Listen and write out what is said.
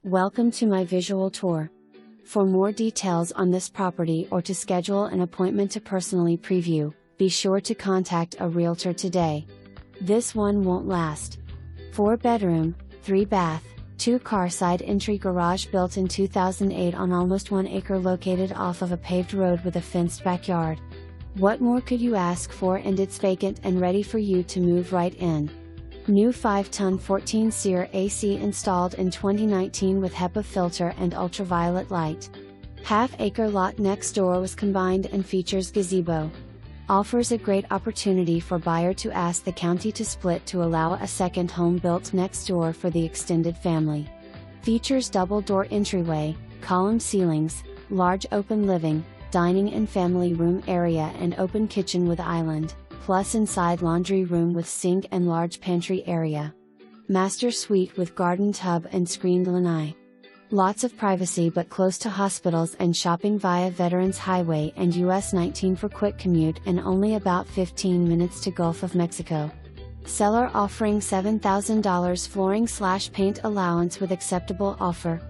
Welcome to my visual tour. For more details on this property or to schedule an appointment to personally preview, be sure to contact a realtor today. This one won't last. 4-bedroom, 3-bath, 2-car side entry garage built in 2008 on almost 1 acre located off of a paved road with a fenced backyard. What more could you ask for, and it's vacant and ready for you to move right in. New 5-ton 14 seer AC installed in 2019 with HEPA filter and ultraviolet light. Half-acre lot next door was combined and features gazebo. Offers a great opportunity for buyer to ask the county to split to allow a second home built next door for the extended family. Features double-door entryway, column ceilings, large open living, dining and family room area and open kitchen with island, plus inside laundry room with sink and large pantry area. Master suite with garden tub and screened lanai. Lots of privacy but close to hospitals and shopping via Veterans Hwy and US 19 for quick commute and only about 15 minutes to Gulf of Mexico. Seller offering $7,000 flooring/paint allowance with acceptable offer.